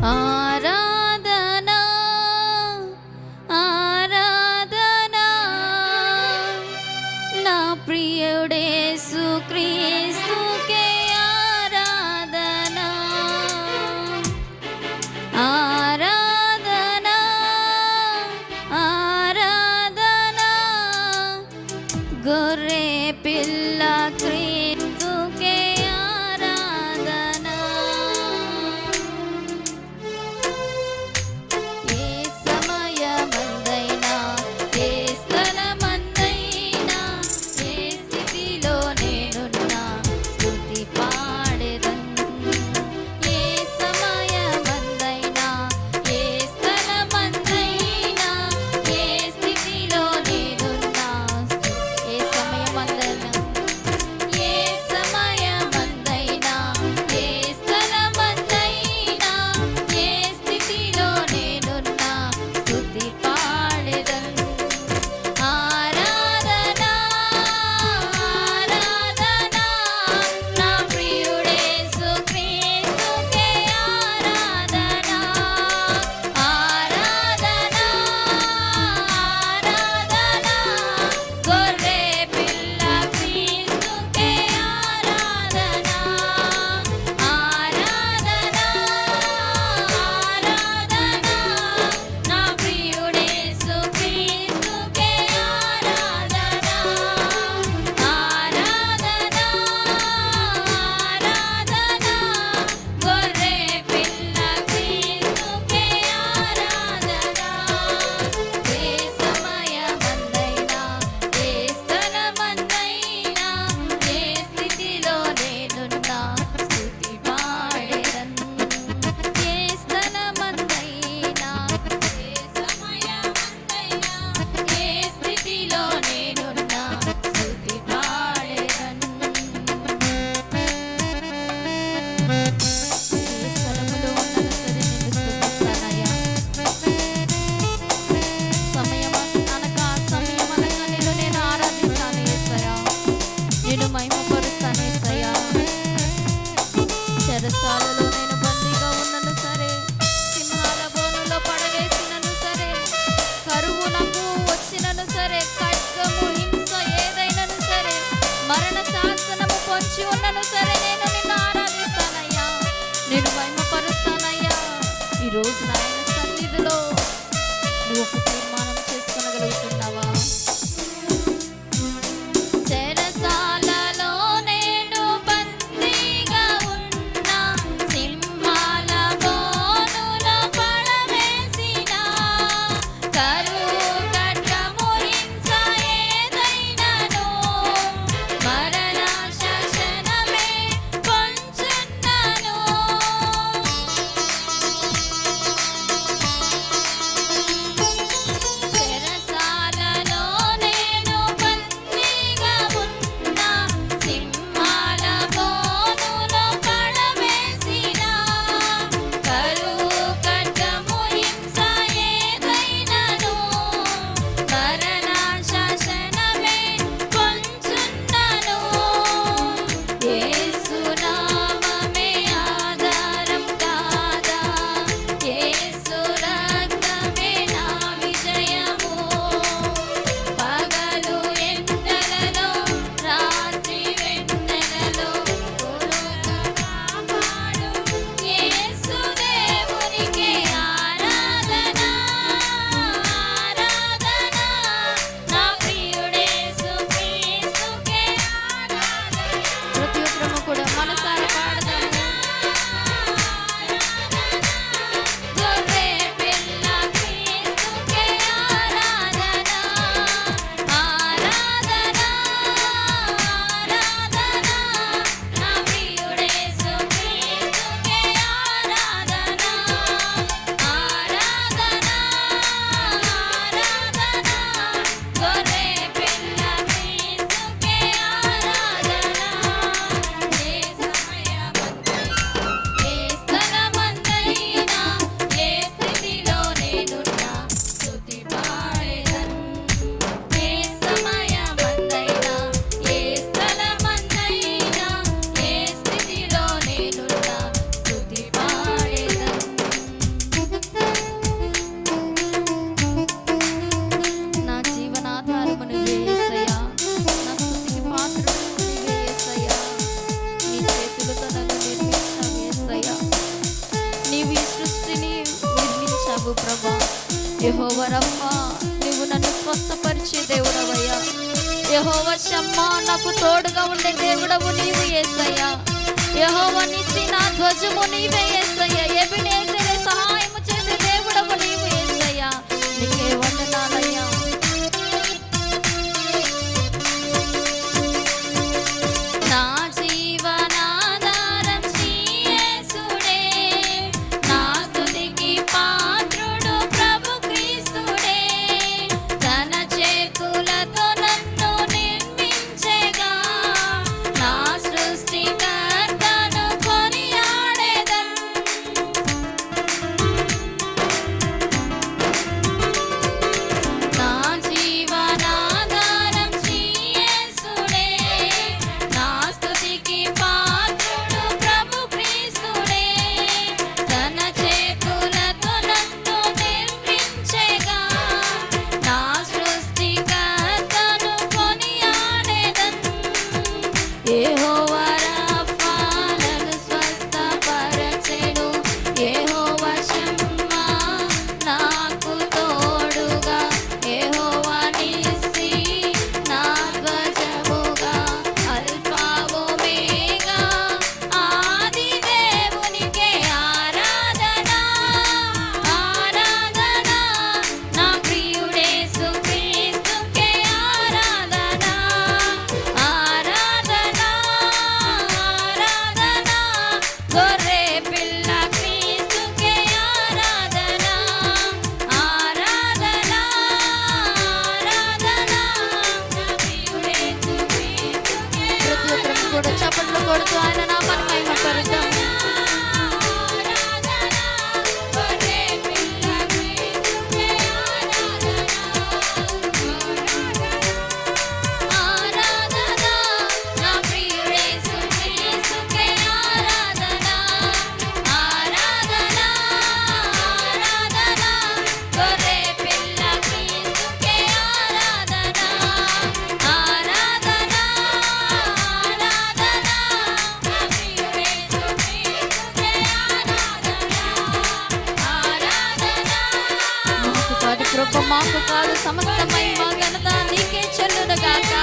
ఆరాధనా ఆరాధనా నా ప్రియుడేసు క్రీస్తుకే ఆరాధనా ఆరాధనా ఆరాధనా గొర్రె పిల్ల క్రీస్తుకే ఆరాధనా ఏ సమయమందైనా ఏ స్థలమందైనా ఏ స్థితిలో నేనున్నా స్తుతి పాడెదను ఏ సమయమందైనా ఏ స్థలమందైనా ఏ స్థితిలో నేనున్నా ఏ సమయమందైనా ఏ సమయమందైనా ఏ స్థలమందైనా ఏ స్థితిలో నేనున్నా స్తుతి పాడెదను ఆరాధనా ఆరాధనా నా ప్రియుడేసు క్రీస్తుకే ఆరాధనా ఆరాధనా ఆరాధనా గొర్రె పిల్ల క్రీస్తుకే ఆరాధనా ఆరాధనా ఆరాధనా నా ప్రియుడేసు క్రీస్తుకే ఆరాధనా ఆరాధనా ఆరాధనా గొర్రె పిల్ల క్రీస్తుకే ఆరాధనా ఏ సమయమందైనా ఏ స్థలమందైనా ఏ స్థితిలో నేనున్నా స్తుతి పాడెదను ఏ స్థలమందైనా ఏ సమయమందైనా ఏ స్థితిలో నేనున్నా స్తుతి పాడెదను స్థలములో ఉన్నను సరే నిన్ను స్తుతిస్తానయ్యా సమయమనగా నేను ఆరాధిస్తాను యేసయ్యా నేను మహిమపరుస్తాను యేసయ్యా చెరసాలలో నేను బందీగా ఉన్నను సరే సింహాల బోనులో పడవేసినను సరే కరువు నాకు వచ్చినను సరే ఖడ్గము హింస ఏదైనను సరే మరణ శాసనము పొంచి ఉన్నను సరే నేను నిన్ను ఆరాధిస్తానయ్యా నేను మహిమపరుస్తానయ్యా ఈరోజు నాయన సన్నిధిలో నువ్వు ఒక తీర్మానం చేసుకోగలుగుతున్నావా చెరసాలలో నేను బందీగా ఉన్నా సింహాల బోనులో పడవేసినా కరువు ఖడ్గము హింస ఏదైనను మరణ శాసనమే పొంచున్నాను యెహోవా రఫా, నీవు నన్ను స్వస్థపరిచే దేవుడవయ్యా. యెహోవా షమ్మా, నాకు తోడుగా ఉండే దేవుడవు నీవు యేసయ్యా. యెహోవా నిస్సి, నా ధ్వజము నీవే యేసయ్యా. ఎబెనేజరే, సహాయము చేసే దేవుడవు నీవు యేసయ్యా. నీకే వందనాలయ్యా. నా జీవనాధారం యేసుడే, నా స్తుతికి పాత్రుడు ప్రభు క్రీస్తుడే. తన చేతులతో నన్ను నిర్మించెగా, నా సృష్టికర్తను కొనియాడెదన్. నా జీవనాధారం యేసుడే, నా స్తుతికి పాత్రుడు ప్రభు క్రీస్తుడే. తన చేతులతో నన్ను నిర్మించెగా, నా సృష్టికర్తను కొనియాడెదన్. యెహోవా రఫా, నన్ను స్వస్థపరచెను. యెహోవా షమ్మా, నాకు తోడుగా. యెహోవా నిస్సి, నా ధ్వజముగా. అల్ఫా ఒమేగా, ఆది దేవునికే ఆరాధన. ఆరాధన, నా ప్రియుడేసు క్రీస్తుకే ఆరాధన. ఆరాధన, ఆరాధన, గొర్రె పిల్ల క్రీస్తుకే ఆరాధన. ఆరాధన, ఆరాధన, నా ప్రియుడేసు క్రీస్తుకే ప్రతి ఒక్కరం కూడా చప్పట్లు కొడుతూ ఆయన నామాన్ని మహిమపరుద్దాం. గొర్రె పిల్ల క్రీస్తుకే ఆరాధన. నా ప్రియుడేసు క్రీస్తుకే ఆరాధన. ఆరాధన, ఆరాధన, గొర్రె పిల్ల క్రీస్తుకే ఆరాధన. ఆరాధన, ఆరాధన, నా ప్రియుడేసు క్రీస్తుకే ఆరాధన. ఆరాధన, మాకు కాదు కృప, మాకు కాదు సమస్త మహిమ ఘనత నీకే చెల్లునుగాక.